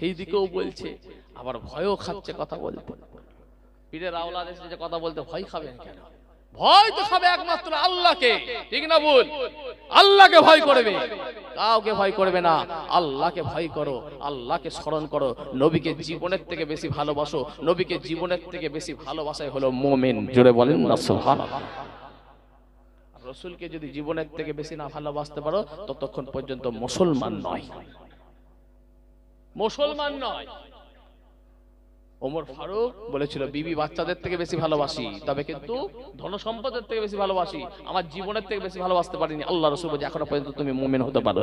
সেই দিকেও বলছে, আবার ভয়ও খাচ্ছে কথা বলতে। পীরের আওলাদ এসে যে কথা বলতে ভয় খাবেন কেন? ভয় তো খাবে একমাত্র আল্লাহকে, ঠিক না বল? আল্লাহকে ভয় করবে, কাউকে ভয় করবে না। আল্লাহকে ভয় করো, আল্লাহকে স্মরণ করো, নবীকে জীবনের থেকে বেশি ভালোবাসো। নবীকে জীবনের থেকে বেশি ভালোবাসাই হলো মুমিন। জোরে বলেন না সুবহানাল্লাহ। রাসূলকে যদি জীবনের থেকে বেশি না ভালোবাসতে পারো, ততক্ষণ পর্যন্ত মুসলমান নয়, মুসলমান নয়। ওমর ফারুক বলেছিল, বিবি বাচ্চাদের থেকে বেশি ভালোবাসি, তবে কিন্তু ধন সম্পদের থেকে বেশি ভালোবাসি, আমার জীবনের থেকে বেশি ভালোবাসতে পারিনি। আল্লাহ রাসূল বলে, এখনো পর্যন্ত তুমি মুমিন হতে পারো,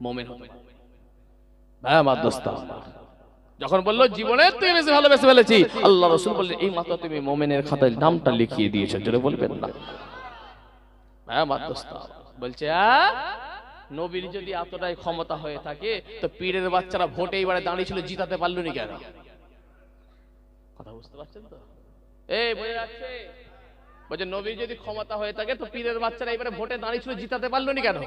মুমিন হতে পারো। হ্যাঁ আমার দোস্ত, যখন বললো জীবনের থেকে বেশি ভালোবেসে ফেলেছি, আল্লাহ রাসূল বললেন, এই মাত্র তুমি মুমিনের খাতায় নামটা লিখিয়ে দিয়েছো। জোরে বলবেন না? হ্যাঁ আমার দোস্ত বলছে, নবীর যদি এতটাই ক্ষমতা হয়ে থাকে, তো পীরের বাচ্চারা ভোটে এবারে দাঁড়িয়েছিল, জিতাতে পারলো না কেন? কথা বুঝতে পারছেন তো? এই বোঝা যাচ্ছে? বলছে নবীর যদি ক্ষমতা হয়ে থাকে, তো পীরের বাচ্চারা এবারে ভোটে দাঁড়িয়েছিল, জিতাতে পারলো না কেন?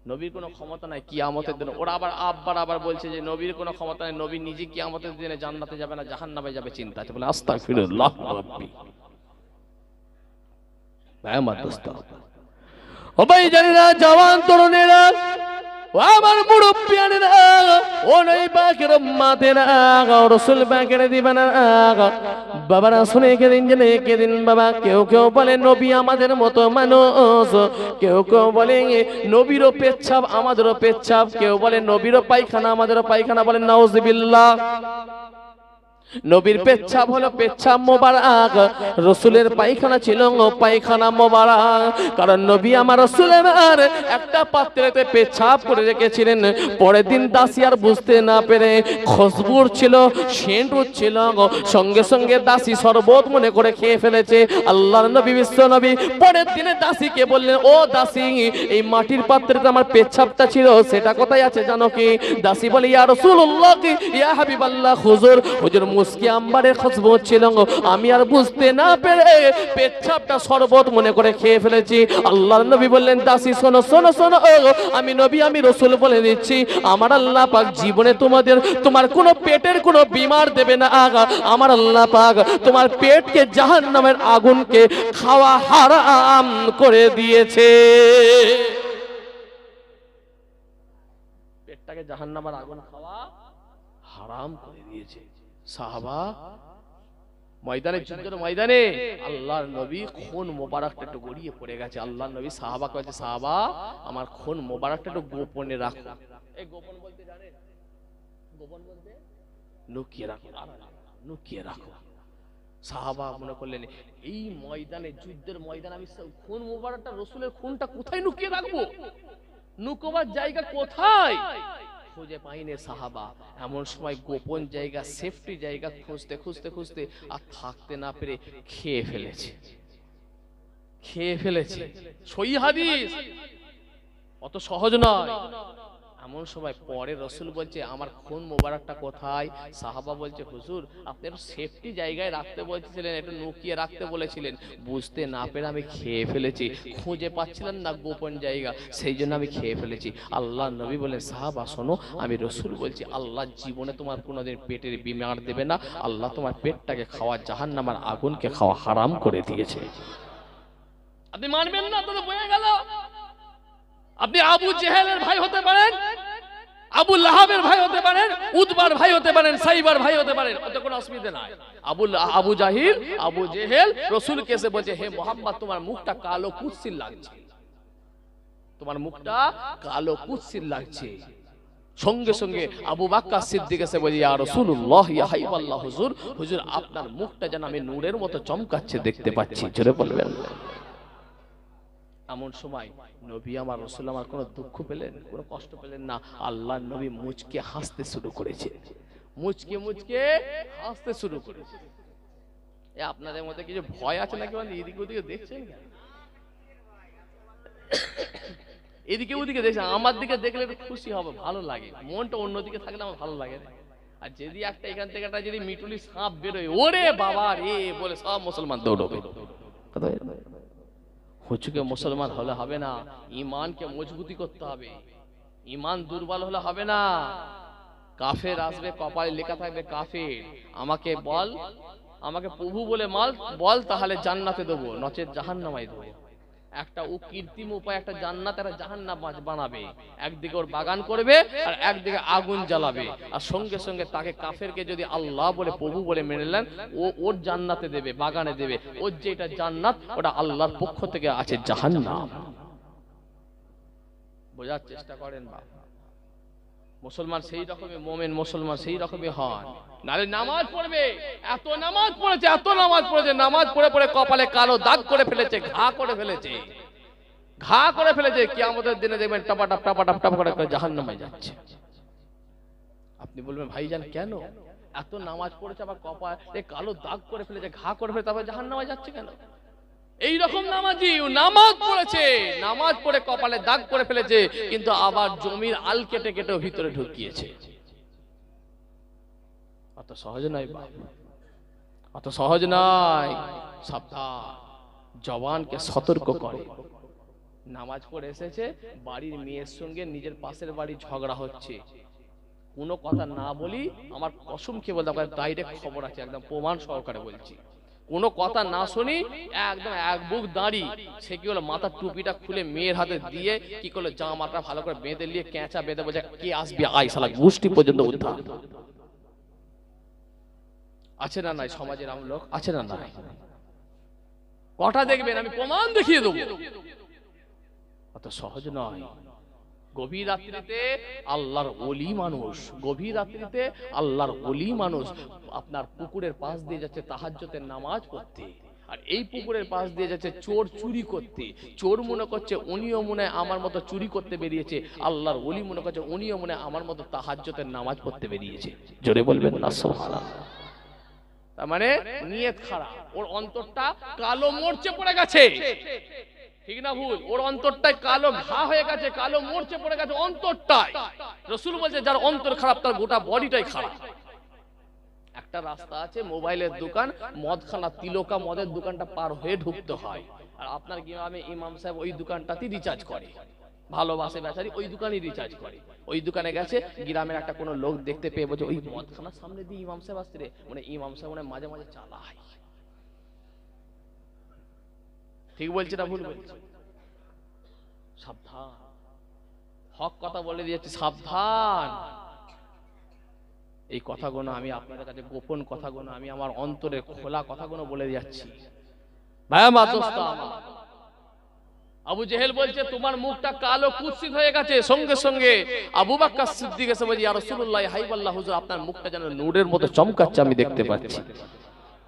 নবীর কোনো ক্ষমতা নাই কিয়ামতের দিনে। ওরা আবার বলছে যে নবীর কোনো ক্ষমতা নাই, নবী নিজে কিয়ামতের দিনে জান্নাতে যাবে না জাহান্নামে যাবে, চিন্তা আছে। বলে আস্তাগফিরুল্লাহ রাব্বি। ভাই আমার দোস্ত, ও ভাই জানেনা, জওয়ান তরুণেরা, ও আমার মুরব্বিয়ানেরা, ও নই বাকের মাতেরা, রাসূল বাকের দিবানা বাবারা, শুনে কেদিন বাবা, কেউ কেউ বলে নবী আমাদের মতো মানুষ, কেউ কেউ বলে নবীরও পেচ্ছাপ আমাদেরও পেচ্ছাপ, কেউ বলে নবীরও পায়খানা আমাদেরও পায়খানা। বলেন নাউযুবিল্লাহ। নবীর পেচ্ছাপ হলো পেচ্ছাপ মোবারক, রাসূলের পায়খানা ছিল পায়খানা মোবারক। কারণ নবী আমার রাসূলের একটা পাত্রেতে পেচ্ছাপ করে রেখেছিলেন। পরের দিন দাসী আর বুঝতে না পেরে, খুশবুর ছিল, সেন্ট ছিল, সঙ্গে সঙ্গে দাসী শরবত মনে করে খেয়ে ফেলেছে। আল্লাহর নবী বিশ্ব নবী পরের দিনে দাসীকে বললেন, ও দাসী, এই মাটির পাত্রেতে আমার পেচ্ছাপটা ছিল, সেটা কোথায় আছে জানো কি? দাসী বলে, ইয়া রাসূলুল্লাহ, ইয়া হাবিবাল্লাহ, হুজুর মুস্কি আম্বারের খুশবু ছিল, আমি আর বুঝতে না পেরে পেচ্ছাপটা শরবত মনে করে খেয়ে ফেলেছি। আল্লাহর নবী বললেন, দাসী শোনো শোনো শোনো, আমি নবী, আমি রাসূল বলে দিচ্ছি, আমার আল্লাহ পাক জীবনে তোমার কোনো পেটের কোনো বিমার দেবে না। আমার আল্লাহ পাক তোমার পেটকে জাহান্নামের আগুনকে খাওয়া হারাম করে দিয়েছে। পেটটাকে জাহান্নামের আগুন খাওয়া হারাম করে দিয়েছে। সাহাবা ময়দানে, যুদ্ধের ময়দানে আল্লাহর নবী খুন মোবারকটা একটু গড়িয়ে পড়ে গেছে। আল্লাহর নবী সাহাবাকে বলছে, সাহাবা আমার খুন মোবারকটা একটু গোপনে রাখো। এই গোপন বলতে জানেন? গোপন বলতে লুকিয়ে রাখো, লুকিয়ে রাখো। সাহাবা মনে করলেন, এই ময়দানে, যুদ্ধের ময়দানে আমি খুন মোবারকটা, রাসূলের খুনটা কোথায় লুকিয়ে রাখবো? লুকোবার জায়গা কোথায়? খুঁজে পাইনি সাহাবা। এমন সময় গোপন জায়গা, সেফটি জায়গা খুঁজতে খুঁজতে খুঁজতে আর থাকতে না পেরে খেয়ে ফেলেছে। সহিহ হাদিস, অত সহজ নয়। এমন সময় পরে রাসূল বলছে, আমার খুন মোবারকটা কোথায়? সাহাবা বলছে, হুজুর আপনি একটু সেফটি জায়গায় রাখতে বলেছিলেন, একটু লুকিয়ে রাখতে বলেছিলেন, বুঝতে না পেরে আমি খেয়ে ফেলেছি। খুঁজে পাচ্ছিলাম না গোপন জায়গা, সেই জন্য আমি খেয়ে ফেলেছি। আল্লাহ নবী বলেন, সাহাবা শোনো, আমি রাসূল বলছি, আল্লাহ জীবনে তোমার কোনোদিন পেটের বিমার দেবে না। আল্লাহ তোমার পেটটাকে খাওয়া জাহান্নামের আগুনকে খাওয়া হারাম করে দিয়েছে। আপনি মানবেন না তো বয়ে গেল। আপনি আবু জেহেলের ভাই হতে পারেন, আবু লাহাবের ভাই হতে পারেন, উতবার ভাই হতে পারেন, সাইবার ভাই হতে পারেন, ওতে কোনো অসুবিধা নাই। আবু জাহিল, আবু জেহেল রাসূলকে এসে বলছে, হে মুহাম্মদ, তোমার মুখটা কালো কুৎসিত লাগছে, তোমার মুখটা কালো কুৎসিত লাগছে। সঙ্গে সঙ্গে আবু বকর সিদ্দিক এসে বলে, ইয়া রাসূলুল্লাহ, ইয়া হাবিবাল্লাহ, হুজুর, হুজুর আপনার মুখটা যেন আমি নূরের মতো চমকাচ্ছে দেখতে পাচ্ছি। জোরে বলবেন। এমন সময় নবী আমার, রাসূল আমার কোনো দুঃখ পেলেন, কোনো কষ্ট পেলেন না। আল্লাহর নবী মুচকে হাসতে শুরু করেছে, মুচকে মুচকে হাসতে শুরু করেছে। এ আপনাদের মধ্যে কিছু ভয় আছে নাকি? মানে এদিকে ওদিকে দেখছেন, এদিকে ওদিকে দেখছেন, আমার দিকে দেখলে একটু খুশি হবে, ভালো লাগে, মনটা অন্যদিকে থাকলে আমার ভালো লাগে না। আর যদি একটা এখান থেকে একটা যদি মিটুলি সাপ বেরোয়, ওরে বাবা রে বলে সব মুসলমান দৌড়বে। হুজুকে মুসলমান হলে হবে না, ঈমানকে মজবুতি করতে হবে। ইমান দুর্বল হলে হবে না। কাফের আসবে, কপালে লেখা থাকবে কাফের, আমাকে বল, আমাকে প্রভু বলে মাল বল, তাহলে জান্নাতে দেবো, নচেত জাহান্নামায় দেবো। একটা ও কৃত্রিম উপায় একটা জান্নাত আর জাহান্নাম বানাবে, একদিকে ওর বাগান করবে আর একদিকে আগুন জ্বালাবে, আর সঙ্গে সঙ্গে তাকে কাফেরকে যদি আল্লাহ বলে প্রভু বলে মেনে নেন, ও ওর জান্নাতে দেবে, বাগানে দেবে। ওর যেটা জান্নাত ওটা আল্লাহর পক্ষ থেকে আছে জাহান্নাম। বোঝার চেষ্টা করেন বাবা। মুসলমান সেই রকমই, মোমেন মুসলমান সেই রকমই হন। নালে নামাজ পড়বে, এত নামাজ পড়েছে, এত নামাজ পড়েছে, নামাজ পড়ে পড়ে কপালে কালো দাগ করে ফেলেছে, ঘা করে ফেলেছে, ঘা করে ফেলেছে। কিয়ামতের দিনে দেখবেন টপাটপ টপাটপ টপ করে জাহান্নামে যাচ্ছে। আপনি বলবেন ভাইজান কেন এত নামাজ পড়েছে আবার কপালে কালো দাগ করে ফেলেছে, ঘা করে ফেলেছে, তারপর জাহান্নামে যাচ্ছে কেন? এই রকম নামাজি নামাজ পড়েছে, নামাজ পড়ে কপালে দাগ করে ফেলেছে, কিন্তু আবার জমির আল কেটে কেটে ভিতরে ঢুকিয়েছে। অত সহজ নয় বাবা, অত সহজ নয়। সাবধান, জবানকে সতর্ক করে। নামাজ পড়ে এসেছে, বাড়ির মেয়ের সঙ্গে নিজের পাশের বাড়ি ঝগড়া হচ্ছে, কোনো কথা না বলি, আমার কসম খেয়ে বলতে পারে, ডাইরেক্ট খবর আছে, একদম প্রমাণ সহকারে বলছি, কোনো কথা না শুনি একদম এক বুক দাঁড়ি, সে কি হলো মাথার টুপিটা খুলে মেয়ের হাতে দিয়ে কি করলো, জামাটা ভালো করে বেঁধে নিয়ে ক্যাঁচা বেঁধে বলছে কে আসবি আয়, শালা গোষ্ঠী পর্যন্ত উদ্ধার। আছে না নাই সমাজের এমন লোক? আছে না নাই? কটা দেখবেন, আমি প্রমাণ দেখিয়ে দেবো। অত সহজ নয়। গভীর রাত্রিতে আল্লাহর ওলি মানুষ, গভীর রাত্রিতে আল্লাহর ওলি মানুষ আপনার পুকুরের পাশ দিয়ে যাচ্ছে তাহাজ্জুদের নামাজ পড়তে, আর এই পুকুরের পাশ দিয়ে যাচ্ছে চোর চুরি করতে। চোর মনে করছে উনিও মনে আমার মতো চুরি করতে বেরিয়েছে, আল্লাহর ওলি মনে করছে উনিও মনে আমার মতো তাহাজ্জুদের নামাজ পড়তে বেরিয়েছে। জোরে বলবেন না সুবহানাল্লাহ। তার মানে নিয়ত খারাপ, ওর অন্তরটা কালো মরচে পড়ে গেছে, ঠিক না ভুল? ওর অন্তরটাই কালো ঘা হয়ে গেছে, কালো মরচে পড়ে গেছে অন্তরটাই। রাসূল বলছে যার অন্তর খারাপ তার গোটা বডিটাই খারাপ। একটা রাস্তা আছে, মোবাইলের দোকান, মদখানা, তিলকা মদের দোকানটা পার হয়ে ঢুকতে হয়, আর আপনার গ্রামে ইমাম সাহেব ওই দোকানটাতেই রিচার্জ করে, ভালোবাসে বেচারি, ওই দোকানেই রিচার্জ করে। ওই দোকানে গেছে, গ্রামের একটা কোনো লোক দেখতে পেয়ে বলছে ওই মদখানার সামনে দিয়ে ইমাম সাহেব আসছে রে, মানে ইমাম সাহেব মানে মাঝে মাঝে চালায়। ঠিক বলছে না ভুল বলছে? সাবধান, হক কথা বলে দিয়েছে, সাবধান। এই কথাগুলো আমি আপনাদের কাছে গোপন কথাগুলো আমি আমার অন্তরে খোলা কথাগুলো বলে যাচ্ছি। ভাইয়া মা দোস্ত আমার, আবু জেহেল বলছে তোমার মুখটা কালো কুৎসিত হয়ে গেছে, সঙ্গে সঙ্গে আবু বকর সিদ্দিক এসে বলছে ইয়া রাসূলুল্লাহ হাইবাল্লাহ হুজুর, আপনার মুখটা যেন নূরের মতো চমকাচ্ছে, আমি দেখতে পাচ্ছি।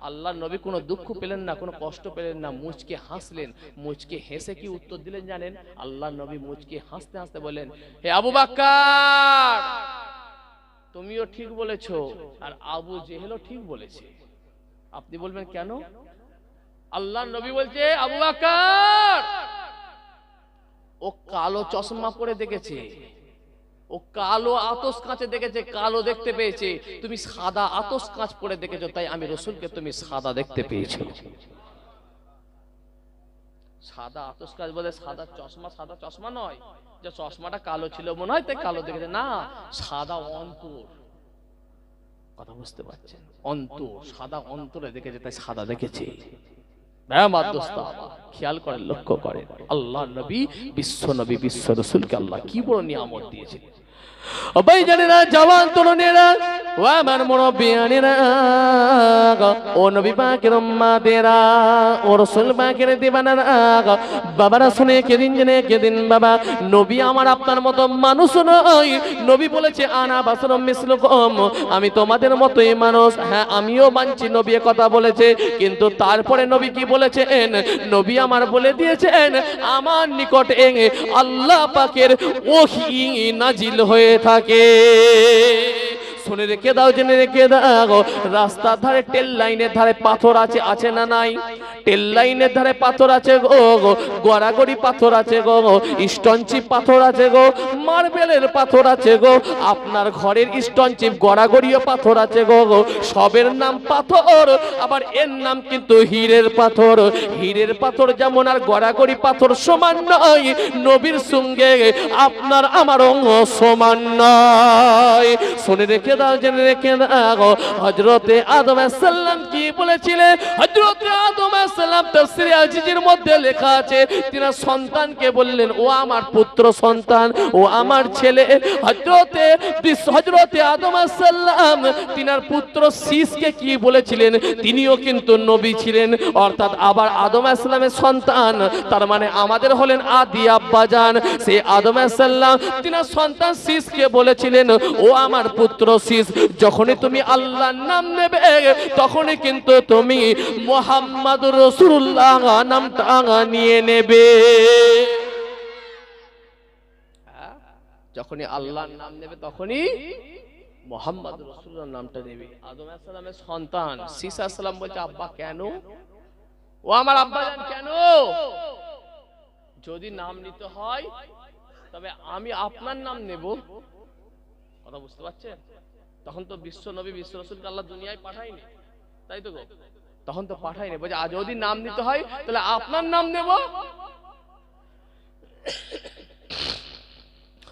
আল্লাহর নবী কোনো দুঃখ পেলেন না, কোনো কষ্ট পেলেন না, মুচকে হাসলেন। মুচকে হেসে কি উত্তর দিলেন জানেন? আল্লাহর নবী মুচকে হাসতে হাসতে বলেন, হে আবু বকর, তুমিও ঠিক বলেছো আর আবু জেহেলও ঠিক বলেছে। আপনি বলবেন কেন? আল্লাহর নবী বলছে আবু বকর, ও কালো চশমা পরে দেখেছে, ও কালো আতস কাঁচে দেখেছে, কালো দেখতে পেয়েছে, তুমি সাদা আতস কাঁচ পরে দেখেছো, তাই আমি রাসূলকে তুমি সাদা দেখতে পেয়েছো। সাদা আতস কাঁচ বলে সাদা চশমা, সাদা চশমা নয় যে চশমাটা কালো ছিল মনে হয় তাই কালো দেখেছে, না, সাদা অন্তর। কথা বুঝতে পারছেন? অন্তর, সাদা অন্তরে দেখেছে তাই সাদা দেখেছে। খেয়াল করেন, লক্ষ্য করেন, আল্লাহ নবী, বিশ্ব নবী, বিশ্ব রাসূলকে আল্লাহ কি বড় নিয়ামত দিয়েছেন। ও ভাই জানেরা, জওয়ান তরুণেরা, ও আমার মুরব্বিয়ানেরা, ও নবী পাকের উম্মতেরা, ও রাসূল পাকের দিবানারা, বাবারা শুনে কেদিন জেনে কেদিন বাবা, নবী আমার আপনার মতো মানুষ নয়। নবী বলেছে আনা বাশারুম মিসলুকুম, আমি তোমাদের মতোই মানুষ। হ্যাঁ, আমিও মানছি নবী কথা বলেছে, কিন্তু তারপরে নবী কি বলেছেন? নবী আমার বলে দিয়েছেন আমার নিকটে আল্লাহ পাকের ওহী নাজিল হয়ে থাকে। শুনে রেখে দাও, জেনে রেখে দাও, রাস্তার ধারে টেল লাইনের ধারে পাথর আছে, আছে না নাই? টেল লাইনের ধারে পাথর আছে গো, গড়াগড়ি পাথর আছে গো, স্টোনচিপ পাথর আছে গো, মার্বেলের পাথর আছে গো, আপনার ঘরের স্টোনচিপ গড়াগড়িও পাথর আছে গো, সবের নাম পাথর, আবার এর নাম কিন্তু হীরের পাথর। হীরের পাথর যেমন আর গড়াগড়ি পাথর সমান নয়, নবীর সঙ্গে আপনার আমার অঙ্গ সমান নয়। শুনে রেখে দাও, জেনে রেখে দাও, হযরতে আদম আলাইহিস সালাম কি বলেছিলেন? হযরতে আদম আলাইহিস সালাম তাফসীরে আজিজের মধ্যে লেখা আছে, তিনি সন্তানকে বললেন, ও আমার পুত্র সন্তান, ও আমার ছেলে। হযরতে আদম আলাইহিস সালাম তিনার পুত্র শীষকে কি বলেছিলেন? তিনিও কিন্তু নবী ছিলেন, অর্থাৎ আবার আদম আলাইহিস সালামের সন্তান, তার মানে আমাদের হলেন আদি আব্বাজান। সেই আদম আলাইহিস সালাম তিনার সন্তান শীষকে বলেছিলেন, ও আমার পুত্র শীষ, যখনই তুমি আল্লাহর নাম নেবে তখনই কিন্তু তুমি মুহাম্মাদুর রাসূলুল্লাহ নামটা নিয়ে নেবে। যখনই আল্লাহর নাম নেবে তখনই মুহাম্মাদুর রাসূলুল্লাহ নামটা নেবে। আদম আলাইহিস সালামের সন্তান শীষ আলাইহিস সালাম বলছে, আব্বা কেন? ও আমার আব্বাজান কেন? যদি নাম নিতে হয় তবে আমি আপনার নাম নেব। কথা বুঝতে পারছেন? তখন তো বিশ্ব নবী বিশ্ব রাসূলকে আল্লাহ দুনিয়ায় পাঠায়নি, তাই তো গো? তখন তো পাঠায়নি, বলছে যদি নাম নিতে হয় তাহলে আপনার নাম নেব।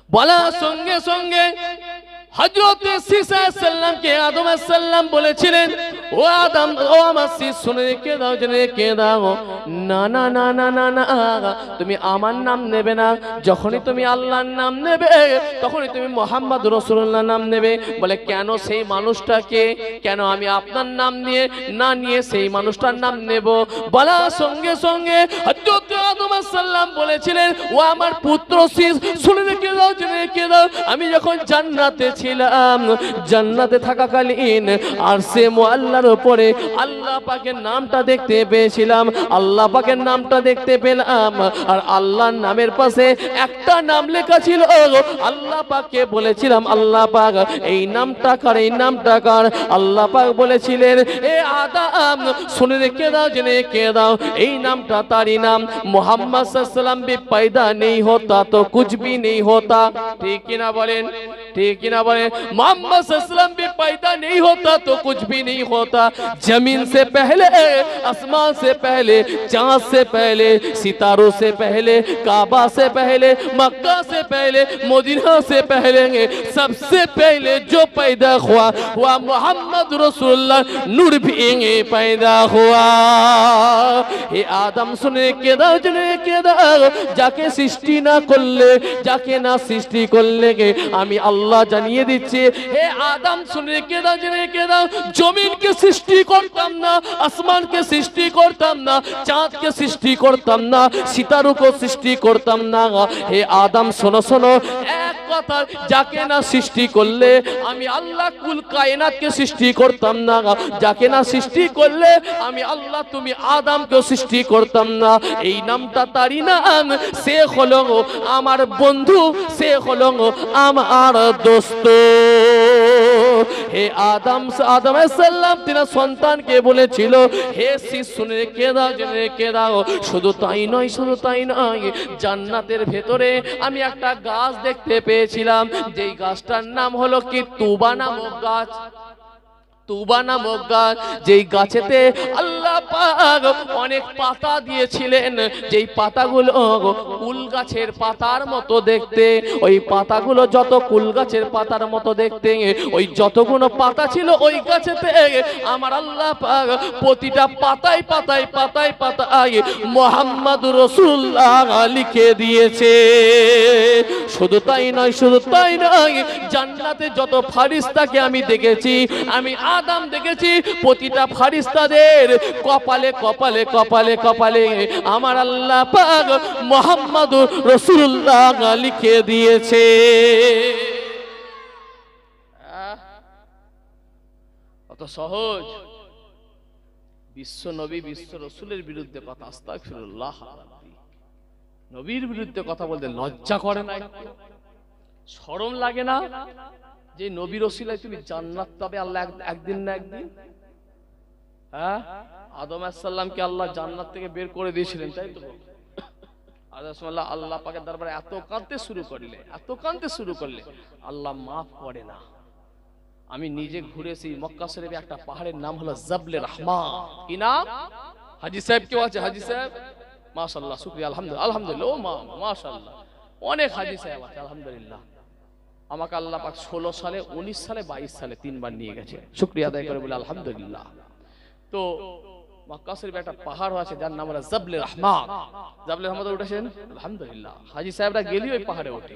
বলার সঙ্গে সঙ্গে হযরতে শীষ আলাইহিস সালামকে আদম আলাইহিস সালাম বলেছিলেন, ও আদম, ও আমার শীষ, শুনে রেখে দাও, জেনে রেখে দাও, না না না না না না, তুমি আমার নাম নেবে না। যখনই তুমি আল্লাহর নাম নেবে তখনই তুমি মুহাম্মাদুর রাসূলুল্লাহ নাম নেবে। বলে কেন? সেই মানুষটাকে কেন আমি আপনার নাম নিয়ে না নিয়ে সেই মানুষটার নাম নেব? বলার সঙ্গে সঙ্গে হযরতে আদম আলাইহিস সালাম বলেছিলেন, ও আমার পুত্র শীষ, শুনে রেখে দাও, জেনে রেখে দাও, আমি যখন জান্নাতে ছিলাম, জান্নাতে থাকাকালীন আরশে মুআল্লার উপরে আল্লাহ পাকের নামটা দেখতে পেয়েছিলাম, আল্লাহ পাকের নামটা দেখতে পেলাম, আর আল্লাহর নামের পাশে একটা নাম লেখা ছিল। আল্লাহ পাককে বলেছিলাম, আল্লাহ পাক এই নামটা কার, এই নামটা কার? আল্লাহ পাক বলেছিলেন, এ আদম, শুনে রেখে দাও, জেনে রেখে দাও, এই নামটা তারই নাম। মুহাম্মদ সাল্লাল্লাহু আলাইহি ওয়াসাল্লাম भी पैदा नहीं होता तो कुछ भी नहीं होता। ठीक कि ना बोलें? ठीक कि ना बोलें? मोहम्मद सल्लल्लाहु अलैहि वसल्लम भी पैदा नहीं होता तो कुछ भी नहीं होता। जमीन से पहले, आसमान से पहले, चांद से पहले, सितारों से पहले, काबा से पहले, मक्का से पहले, मदीना से पहले, सबसे पहले जो पैदा हुआ वह मोहम्मद रसूलुल्लाह नूर भी पैदा हुआ। हे आदम, सुने के दाओ, जने के दाओ, যাকে সৃষ্টি না করলে, যাকে না সৃষ্টি করলে আমি আল্লাহ জানিয়ে দিচ্ছি, হে আদম, শুনে রেখে দাও, জেনে রেখে দাও, জমিনকে সৃষ্টি করতাম না, আসমানকে সৃষ্টি করতাম না, চাঁদকে সৃষ্টি করতাম না, সিতারুকে সৃষ্টি করতাম না। হে আদম, শোনো শোনো, এক কথা, যাকে না সৃষ্টি করলে আমি আল্লাহ কুল কায়নাতকে সৃষ্টি করতাম না, যাকে না সৃষ্টি করলে আমি আল্লাহ তুমি আদমকে সৃষ্টি করতাম না। এই নামটা তারই নাম, সে হলো আমার বন্ধু, সে হলো আমার দোস্ত। হে আদম, আদম আলাইহিস সালাম তিনার সন্তানকে বলেছিল, হে শীষ, শুনে রেখে দাও, জেনে রেখে দাও, শুধু তাই নয়, শুধু তাই নয়, জান্নাতের ভেতরে আমি একটা গাছ দেখতে পেয়েছিলাম, যেই গাছটার নাম হলো কি তুবা নামক গাছ। তুবা নামক গাছ, যেই গাছেতে আল্লাহ পাক অনেক পাতা দিয়েছিলেন, যেই পাতাগুলো কুল গাছের পাতার মতো দেখতে, ওই পাতাগুলো যত কুল গাছের পাতার মতো দেখতে, ওই যতগুলো পাতা ছিল ওই গাছেতে আমার আল্লাহ পাক প্রতিটা পাতায় পাতায় পাতায় পাতায় মুহাম্মাদুর রাসূলুল্লাহ লিখে দিয়েছে। শুধু তাই নয়, শুধু তাই নয়, জান্নাতে যত ফারিস্তাকে আমি দেখেছি, আমি আদম দেখেছি, প্রতিটা ফারিস্তাদের কপালে কপালে কপালে কপালে আমার আল্লাহ পাক মুহাম্মাদুর রাসূলুল্লাহ লিখে দিয়েছে। কত সহজ! বিশ্ব নবী, বিশ্ব রাসূলের বিরুদ্ধে কথা, আস্তাগফিরুল্লাহ, নবীর বিরুদ্ধে কথা বলতে লজ্জা করে না? শরম লাগে না যে নবীর ওসিলায় তুমি জান্নাত পাবে আল্লাহ একদিন না একদিন। হ্যাঁ, আদম আলাইহিস সালামকে আল্লাহ জান্নাত থেকে বের করে দিয়েছিলেন, তাই তো? আল্লাহ পাকের দরবারে এত কাঁদতে শুরু করলে আল্লাহ মাফ করে না। আমি নিজে ঘুরেছি মক্কা শরীফে, একটা পাহাড়ের নাম হলো জাবলে রহমা। কি নাম? হাজী সাহেব কেউ আছে? হাজী সাহেব, মাশাআল্লাহ, শুকরিয়া, আলহামদুলিল্লাহ, আলহামদুলিল্লাহ, ও মা, মাশাআল্লাহ, অনেক হাজী সাহেব আছে, আলহামদুলিল্লাহ। আমাকে আল্লাহ পাক 16 সালে, 19 সালে, 22 সালে 3 বার নিয়ে গেছে, শুকরিয়া আদায় করে বলে আলহামদুলিল্লাহ। তো মক্কা শরীফে একটা পাহাড় আছে যার নাম হলো জাবলে রহমাত। জাবলে রহমাতে উঠেছেন? আলহামদুলিল্লাহ। হাজী সাহেবরা গেলি ওই পাহাড়ে ওঠে,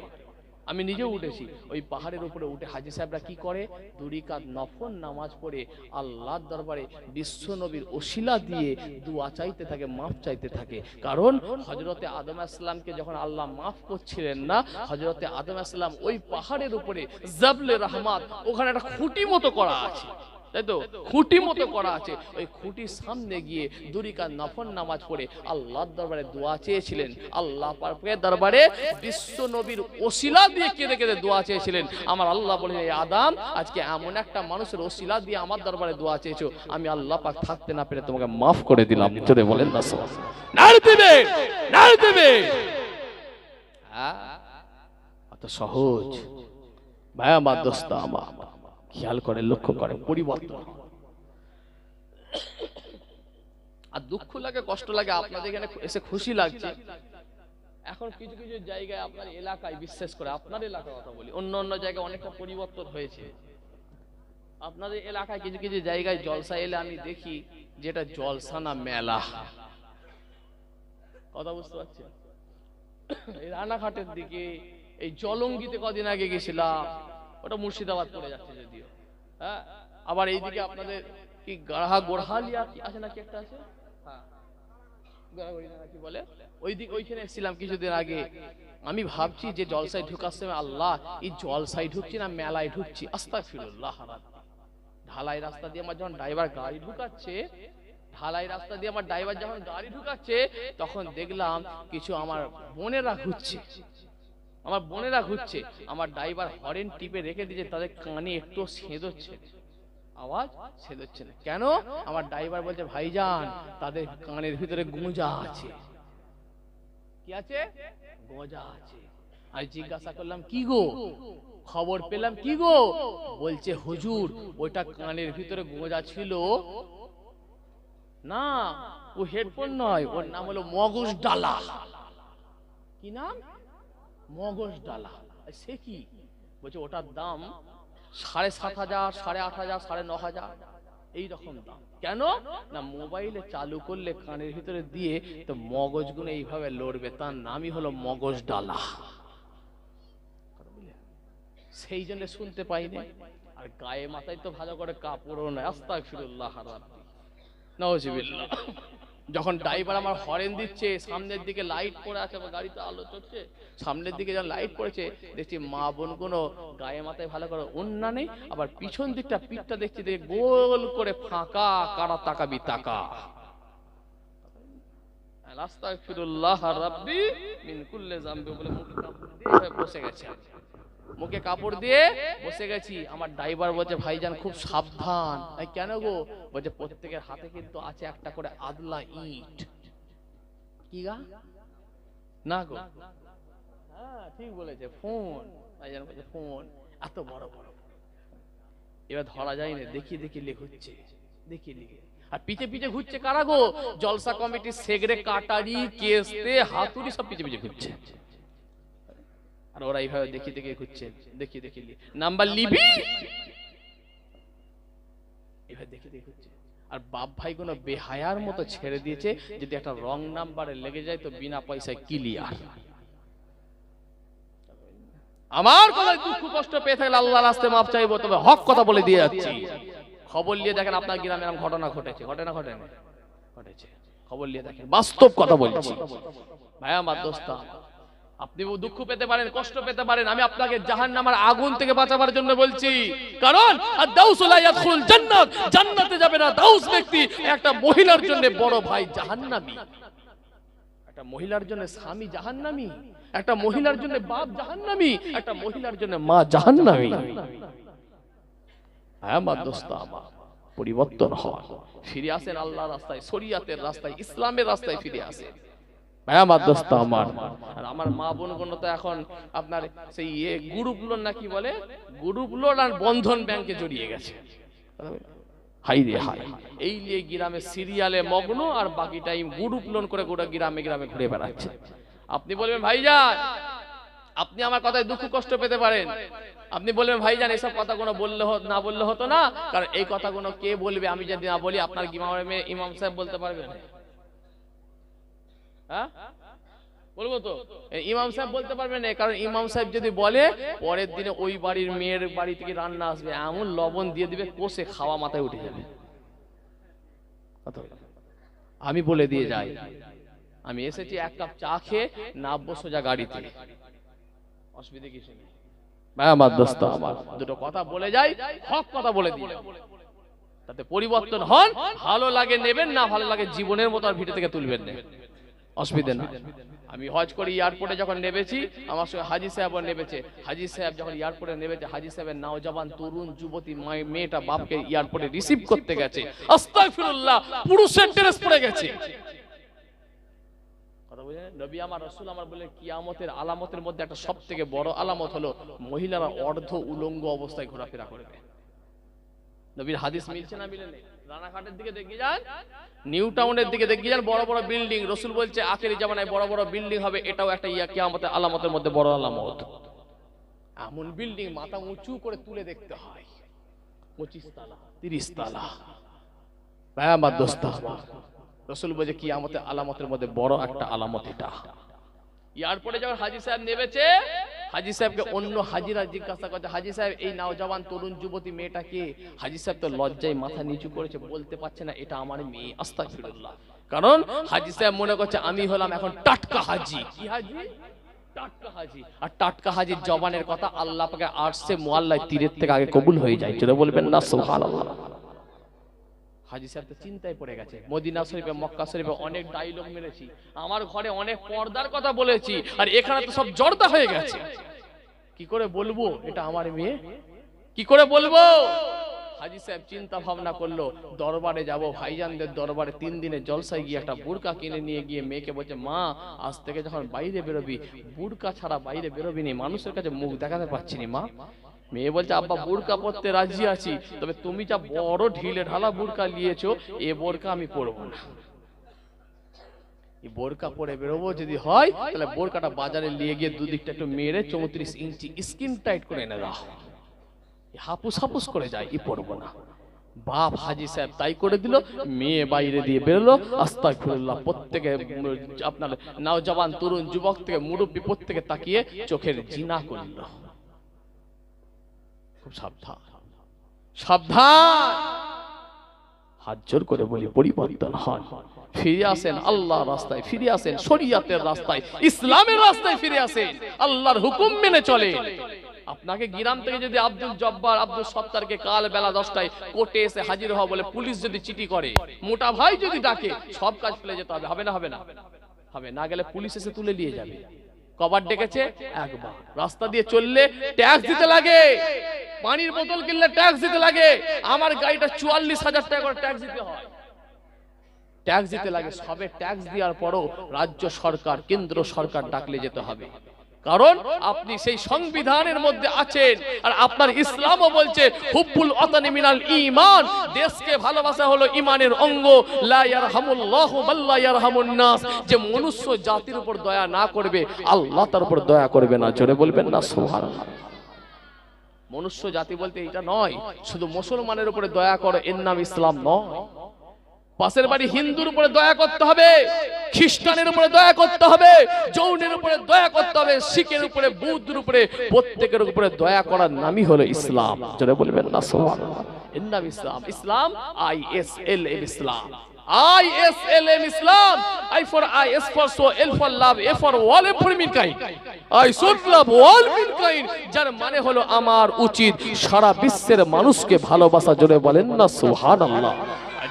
আমি নিজেও উঠেছি। ওই পাহাড়ের উপরে উঠে হাজী সাহেবরা কি করে? 2 রাকাত নফল নামাজ পড়ে আল্লাহর দরবারে বিশ্ব নবীর ওসিলা দিয়ে দোয়া চাইতে থাকে, মাফ চাইতে থাকে। কারণ হযরতে আদম আলাইহিস সালামকে যখন আল্লাহ মাফ করছিলেন না, হযরতে আদম আলাইহিস সালাম ওই পাহাড়ের উপরে জাবলে রহমাত, ওখানে একটা খুঁটি মতো করা আছে, তাই তো? খুঁটি মতো করা আছে। ওই খুঁটির সামনে গিয়ে 2 রাকাত নফল নামাজ পড়ে আল্লাহর দরবারে দোয়া চেয়েছিলেন। আল্লাহ পাকের দরবারে বিশ্ব নবীর ওসিলা দিয়ে কেঁদে কেঁদে দোয়া চেয়েছিলেন। আমার আল্লাহ বলেন, এই আদম, আজকে এমন একটা মানুষের ওসিলা দিয়ে আমার দরবারে দোয়া চেয়েছো, আমি আল্লাহ পাক থাকতে না পেরে তোমাকে মাফ করে দিলাম। জোরে বলেন না নারে দেবে, নারে দেবে। অত সহজ ভাই আমার দোস্ত আমার, খেয়াল করে, লক্ষ্য করে, পরিবর্তন। আর দুঃখ লাগে, কষ্ট লাগে, আপনাদের এখানে এসে খুশি লাগছে। এখন কিছু কিছু জায়গায় আপনার এলাকায়, বিশেষ করে আপনার এলাকার কথা বলি, অন্য অন্য জায়গায় অনেকটা পরিবর্তন হয়েছে। আপনাদের এলাকায় কিছু কিছু জায়গায় জলসা এলে আমি দেখি যেটা জলসা না মেলা। কথা বুঝতে পারছেন? এই রানাঘাটের দিকে, এই জলঙ্গিতে কদিন আগে গেছিলাম, ওটা মুর্শিদাবাদ পড়ে যাচ্ছে যদিও। হ্যাঁ, আবার এইদিকে আপনাদের কি গোড়হালিয়া কি আছে নাকি একটা আছে, হ্যাঁ, কি বলে, ওইখানে এসেছিলাম কিছুদিন আগে। আমি ভাবছি যে জলসায় ঢুকার সময়, আল্লাহ, এই জলসায় ঢুকছি না মেলায় ঢুকছি? আস্তাগফিরুল্লাহ। ঢালাই রাস্তা দিয়ে আমার যখন ড্রাইভার গাড়ি ঢুকাচ্ছে, তখন দেখলাম কিছু আমার বোনেরা ঘুরছে, আমার ড্রাইভার হরেন টিপে রেখে দিয়েছে, তাদের কানে একটু সেঁদোচ্ছে, আওয়াজ সেঁদোচ্ছে না। কেন? আমার ড্রাইভার বলছে, ভাইজান, তাদের কানের ভিতরে গোঁজা আছে। কি আছে? গোঁজা আছে। আমি জিজ্ঞাসা করলাম, কি গো? খবর পেলাম, কি গো? বলছে, হুজুর, ওইটা কানের ভিতরে গোঁজা ছিল না, ও হেডফোন নয়, ওর নাম হলো মগজ ডালা। কি নাম? মগজ ডালা। সে কি? বলছে, ওটার দাম 7,500, 8,500, 9,500 এইরকম দাম। কেন না, মোবাইলে চালু করলে কানের ভিতরে দিয়ে তো মগজগুলো এইভাবে লড়বে, তার নামই হলো মগজ ডালা। সেই জন্য শুনতে পাইনি। আর গায়ে মাথায় তো ভালো করে কাপড়ও নাই। আস্তাগফিরুল্লাহ, নাউজুবিল্লাহ। যখন ড্রাইভার আমার হরেন দিচ্ছে, সামনের দিকে লাইট পড়ে আছে, গাড়িতে আলো চলছে, সামনের দিকে যখন লাইট পড়েছে, দেখছি মা বোন কোনো গায়ে মাথায় ভালো করে ওন্না নেই, আবার পিছন দিকটা, পিঠটা দেখছি দেখে গোল করে ফাঁকা, কারা তাকাবি তাকা। আস্তাগফিরুল্লাহ রাব্বি মিন কুল্লি যামবি বলে মুখে কাপড় দিয়ে বসে গেছি। আমার ড্রাইভার বলছে, ভাইজান খুব সাবধান। কেন গো? বলছে, প্রত্যেকের হাতে কিন্তু আছে একটা করে আদলা ইট। কি গা? না গো, হ্যাঁ ঠিক বলেছে, ফোন। ভাইজান বলছে, ফোন এত বড় বড়, এবার ধরা যায় না। দেখি লিখছে, লিখে আর পিছে পিছে ঘুরছে কারা গো? জলসা কমিটির সেগরে, কাটারি, কেস্তে, হাতুড়ি সব পিছে পিছে ঘুরছে। আর ওরা এইভাবে দেখি ঘুরছে, দেখি নাম্বার লিবি, এইভাবে দেখি ঘুরছে। আর বাপ ভাই কোনো বেহায়ার মতো ছেড়ে দিয়েছে, যদি একটা রং নাম্বারে লেগে যায় তো বিনা পয়সায় ক্লিয়ার। আমার কথা দুঃখ কষ্ট পেয়ে থাকলে আল্লাহর রাস্তায় মাপ চাইবো, তবে হক কথা বলে দিয়ে যাচ্ছি। খবর নিয়ে দেখেন আপনার গ্রামে এরকম ঘটনা ঘটেছে, ঘটেছে। খবর নিয়ে দেখেন, বাস্তব কথা বলছি ভাই আমার দোস্ত। আপনি দুঃখ পেতে পারেন, কষ্ট পেতে পারেন, আমি আপনাকে জাহান্নামের আগুন থেকে বাঁচাবার জন্য বলছি। কারণ আদ-দাউসু লা ইয়াদখুল জান্নাত, জান্নাতে যাবে না দাউস ব্যক্তি। একটা মহিলার জন্য বড় ভাই জাহান্নামী, একটা মহিলার জন্য স্বামী জাহান্নামী, একটা মহিলার জন্য বাপ জাহান্নামী, একটা মহিলার জন্য মা জাহান্নামী। হ্যাঁ আমার দোস্ত আমার, পরিবর্তন হন, ফিরে আসেন আল্লাহর রাস্তায়, শরিয়াতের রাস্তায়, ইসলামের রাস্তায় ফিরে আসেন। ভাই আমার দোস্ত আমার, আর আমার মা বোনগণ তো এখন আপনার সেই গ্রুপ লোন না কি বলে, গ্রুপ লোন আর বন্ধন ব্যাংকে জড়িয়ে গেছে। হাই রে হাই, এই নিয়ে গ্রামে সিরিয়ালে মগ্ন, আর বাকি টাইম গ্রুপ লোন করে গোটা গ্রামে গ্রামে ঘুরে বেড়াচ্ছে। আপনি বলবেন ভাইজান, আপনি আমার কথায় দুঃখ কষ্ট পেতে পারেন, আপনি বলবেন ভাইজান এসব কথাগুলো না বললে হতো না, কারণ এই কথাগুলো কে বলবে আমি যদি না বলি? আপনার গ্রামে ইমাম সাহেব বলতে পারবেন? হ্যাঁ বলবো তো, ইমাম সাহেব বলতে পারবেন না, কারণ ইমাম সাহেব যদি বলে পরের দিনে ওই বাড়ির মেয়ের বাড়ি থেকে রান্না আসবে, এমন লবণ দিয়ে দিবে কষে খাওয়া মাথায় উঠে যাবে। আমি বলে দিয়ে যাই, আমি এসেছি এক কাপ চা খেয়ে, নামবো সোজা গাড়িতে, অসুবিধা কিছু নেই। ভাই আমার দোস্ত আমার, দুটো কথা বলে যাই, হক কথা বলে দিই, তাতে পরিবর্তন হন। ভালো লাগে নেবেন, না ভালো লাগে জীবনের মতো আর ভিটে থেকে তুলবেন না, অসুবিধা না। আমি হজ করে এয়ারপোর্টে যখন নেমেছি, আমার সঙ্গে হাজি সাহেব নেমেছে। হাজি সাহেব যখন এয়ারপোর্টে নেমেছে, হাজি সাহেবের নওজওয়ান তরুণ যুবতী মেয়েটা বাপকে এয়ারপোর্টে রিসিভ করতে গেছে, আস্তাগফিরুল্লাহ, পুরুষের ড্রেস পরে গেছে। কথা বুঝলেন? নবী আমার, রাসূল আমার বলে কিয়ামতের আলামতের মধ্যে একটা সবথেকে বড় আলামত হলো মহিলারা অর্ধ উলঙ্গ অবস্থায় ঘোরাফেরা করবে। নবীর হাদিস মিলছে না মিলে নেই? রানাঘাটের দিকে দেখে যান, নিউ টাউনের দিকে দেখে যান, বড় বড় বিল্ডিং। রাসূল বলছে আখেরি জামানায় বড় বড় বিল্ডিং হবে, এটাও একটা কিয়ামতের আলামতের মধ্যে বড় আলামত। এমন বিল্ডিং মাথা উঁচু করে তুলে দেখতে হয়, 25 তলা 30 তলা। ভাই আমার দোস্ত, রাসূল বলছে কিয়ামতের আলামতের মধ্যে বড় একটা আলামত এটা। এয়ারপোর্টে যখন হাজী সাহেব নেমেছে, হাজী সাহেবকে অন্য হাজীরা জিজ্ঞাসা করছে, হাজী সাহেব এই নওজওয়ান তরুণ যুবতী মেয়েটাকে? হাজী সাহেব তো লজ্জায় মাথা নিচু করেছে, বলতে পারছে না এটা আমার মেয়ে। আস্তাগফিরুল্লাহ। কারণ হাজী সাহেব মনে করছে আমি হলাম এখন টাটকা হাজী। কি হাজী? টাটকা হাজী। আর টাটকা হাজীর জবানের কথা আল্লাহ পাকে আরশে মুআল্লায় তীরের থেকে আগে কবুল হয়ে যায়। যেটা বলবেন না সুবহানাল্লাহ। হাজী সাহেব তো চিন্তায় পড়ে গেছে। মদিনা শরীফে, মক্কা শরীফে অনেক ডায়লগ মেরেছি, আমার ঘরে অনেক পর্দার কথা বলেছি, আর এখানে তো সব জর্দা হয়ে গেছে। কি করে বলবো এটা আমার মেয়ে? কি করে বলবো? হাজী সাহেব চিন্তা ভাবনা করলো, দরবারে যাব, ভাইজানদের দরবারে 3 দিনের জলসায় গিয়ে একটা বুরকা কিনে নিয়ে গিয়ে মেয়েকে বলছে, মা আজ থেকে যখন বাইরে বেরোবি বুরকা ছাড়া বাইরে বেরোবি নি, মানুষের কাছে মুখ দেখাতে পারছি না মা। মেয়ে বলছে আব্বা বুরকা পরতে রাজি আছি, তবে তুমি যা বড় ঢিলে ঢালা বুরকা নিয়েছো, এ বোরকা আমি পরবো না। এই বোরকা পরে বেরোবো যদি হয়, তাহলে বোরকাটা বাজারে নিয়ে গিয়ে দুদিকটা একটু মেরে 34 ইঞ্চি স্কিন টাইট করে এনে দাও। হাপুস হাপুস করে যায়, ই পরবো না। বাপ হাজী সাহেব তাই করে দিল। মেয়ে বাইরে দিয়ে বেরোলো, আস্তাগফিরুল্লাহ। প্রত্যেকে আপনার নওজওয়ান তরুণ যুবক থেকে মুরব্বী প্রত্যেকে তাকিয়ে চোখের জিনা করলো। খুব সাবধান, সাবধান। হাত জোর করে বলি পরিবর্তন হন, ফিরে আসেন আল্লাহর রাস্তায়, ফিরে আসেন শরীয়তের রাস্তায়, ইসলামের রাস্তায় ফিরে আসেন, আল্লাহর হুকুম মেনে চলে। আপনাকে গ্রাম থেকে যদি আব্দুল জব্বার, আব্দুল সত্তারকে কাল বেলা 10টায় কোর্টে এসে হাজির হওয়া বলে, পুলিশ যদি চিঠি করে, মোটা ভাই যদি ডাকে, সব কাজ ফেলে যেতে হবে। হবে না? হবে না? হবে না। গেলে পুলিশ এসে তুলে নিয়ে যাবে। কবার ডেকেছে? একবার। রাস্তা দিয়ে চললে ট্যাক্স দিতে লাগে, পানির বোতল কিনলে ট্যাক্স দিতে লাগে। আমার গাড়িটা 44,000 টাকা করে ট্যাক্স দিতে হয়, ট্যাক্স দিতে লাগে। সবে ট্যাক্স দেওয়ার পরও রাজ্য সরকার, কেন্দ্র সরকার ডাকলে যেতে হবে, কারণ আপনি সেই সংবিধানের মধ্যে আছেন। আর আপনার ইসলামও বলছে হুব্বুল ওয়াতানি মিনাল ঈমান, দেশকে ভালোবাসা হলো ঈমানের অঙ্গ। লা ইয়ারহামুল্লাহু বাল্লা ইয়ারহামুন নাস, যে মনুষ্য জাতির উপর দয়া না করবে, আল্লাহ তার উপর দয়া করবে না। জোরে বলবেন না সুবহানাল্লাহ। মনুষ্য জাতি বলতে এটা নয় শুধু মুসলমানের উপরে দয়া করো, এর নাম ইসলাম নয়। পাশের বাড়ি হিন্দুর উপরে দয়া করতে হবে, খ্রিস্টানের উপরে দয়া করতে হবে, জৈনের উপরে দয়া করতে হবে, শিখের উপরে, বৌদ্ধের উপরে, প্রত্যেকের উপরে দয়া করার নামই হলো ইসলাম। যারা বলবেন না সুবহানাল্লাহ, এর নাম ইসলাম। ইসলাম ISLM, Islam ISLM, Islam. I for I, S for so, L for love, A for all, M for mankind. I should love all mankind, যার মানে হলো আমার উচিত সারা বিশ্বের মানুষকে ভালোবাসা। জোরে বলেন না সুবহানাল্লাহ।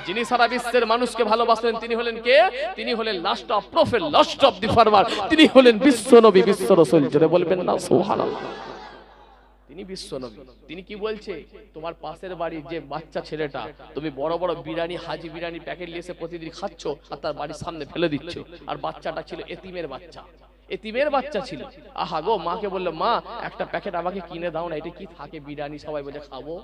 যিনি সারা বিশ্বের মানুষকে ভালোবাসেন তিনি হলেন কে? তিনি হলেন last of prophet, last of the farmer, তিনি হলেন বিশ্ব নবী, বিশ্ব রাসূল। জোরে বলবেন না সুবহানাল্লাহ। তিনি বিশ্বনবী। তিনি কি বলছে, তোমার পাশের বাড়ির যে বাচ্চা ছেলেটা, তুমি বড় বড় বিরিয়ানি, হাজি বিরিয়ানি প্যাকেট নিয়ে এসে প্রতিদিন খাচ্ছ আর তার বাড়ির সামনে ফেলে দিচ্ছ, আর বাচ্চাটা ছিল এতিমের বাচ্চা, এতিমের বাচ্চা ছিল। আহা গো, মাকে বললো, মা একটা প্যাকেট আমাকে কিনে দাও না, এটা কি থাকে বিরিয়ানি, সবাই বলে খাবো।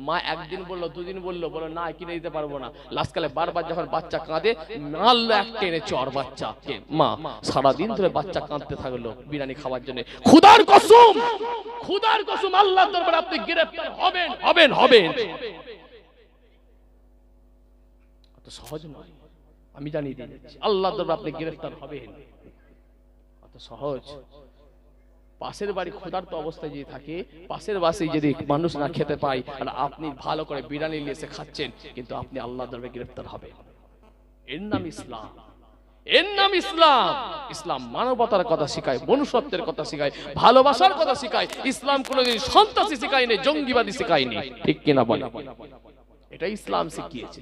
মা একদিন বললো, দুদিন বললো, বলো না কিনে দিতে পারবো না। লাস্টকালে বারবার যখন বাচ্চা কাঁদে, মারলো এক টেনে চর বাচ্চাকে। মা সারাদিন ধরে বাচ্চা কাঁদতে থাকলো বিরিয়ানি খাওয়ার জন্য। খুদার কসম, খুদার কসম, আল্লাহর দরবারে আপনি গ্রেফতার হবেন, হবেন, হবেন। অত সহজ নয়, আমি জানিয়ে দিচ্ছি, আল্লাহর দরবারে আপনি গ্রেফতার হবেন, অত সহজ। পাশের বাড়ি ক্ষুধার্ত অবস্থায় যদি থাকে, পাশের বাসে যদি মানুষ না খেতে পায়, আর আপনি ভালো করে বিরিয়ানি নিয়ে এসে খাচ্ছেন, কিন্তু আপনি আল্লাহর দরবারে গ্রেফতার হবেন। এর নাম ইসলাম, এর নাম ইসলাম। ইসলাম মানবতার কথা শিখায়, মনুষ্যত্বের কথা শিখায়, ভালোবাসার কথা শিখায়। ইসলাম কোনোদিন সন্ত্রাসী শিখায়নি, জঙ্গিবাদী শিখায়নি, ঠিক কিনা বলে? এটা ইসলাম শিখিয়েছে।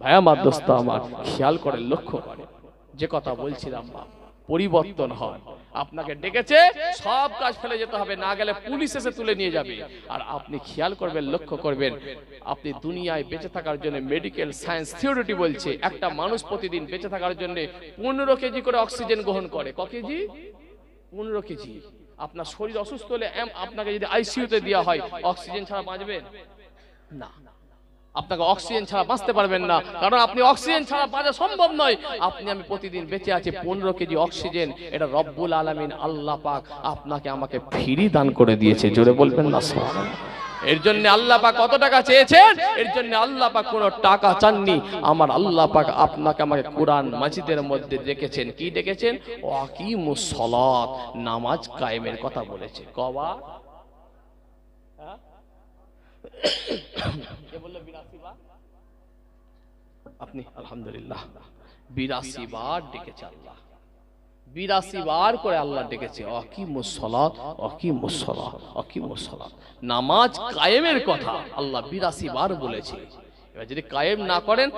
ভাই আমার, দোস্ত আমার, খেয়াল করে, লক্ষ্য করে, যে কথা বলছিলাম, পরিবর্তন হয়। আপনাকে ডেকেছে, সব কাজ ফেলে যেতে হবে, না গেলে পুলিশ এসে তুলে নিয়ে যাবে। আর আপনি খেয়াল করবেন, লক্ষ্য করবেন, আপনি দুনিয়ায় বেঁচে থাকার জন্য মেডিকেল সায়েন্স থিওরিটি বলছে, একটা মানুষ প্রতিদিন বেঁচে থাকার জন্য 15 কেজি করে অক্সিজেন গ্রহণ করে। ক কেজি? 15 কেজি। আপনার শরীর অসুস্থ হলে আপনাকে যদি আইসিইউতে দেওয়া হয়, অক্সিজেন ছাড়া বাঁচবেন না। আপনাকে অক্সিজেন ছাড়া বাঁচতে পারবেন না, কারণ আপনি অক্সিজেন ছাড়া বাঁচা সম্ভব নয়। আপনি আমি প্রতিদিন বেঁচে আছি 15 কেজি অক্সিজেন, এটা রব্বুল আলামিন আল্লাহ পাক আপনাকে আমাকে ফ্রি দান করে দিয়েছে। জোরে বলবেন না সুবহানাল্লাহ। এর জন্য আল্লাহ পাক কত টাকা চেয়েছেন? এর জন্য আল্লাহ পাক কোনো টাকা চাননি। আমার আল্লাহ পাক আপনাকে আমাকে কোরআন মাজিদের মধ্যে রেখেছেন, কি ডেকেছেন? ওয়াকিমুস সালাত, নামাজ কায়েমের কথা বলেছে। কবার? কে বলল 82 বার? আপনি আলহামদুলিল্লাহ 82 বার ডেকেছে আল্লাহ, 82 বার করে আল্লাহ ডেকেছে। আকিমুস সালাত, আকিমুস সালাত, আকিমুস সালাত, নামাজ কায়েমের কথা আল্লাহ 82 বার বলেছে। এবার যদি কায়েম না করেন,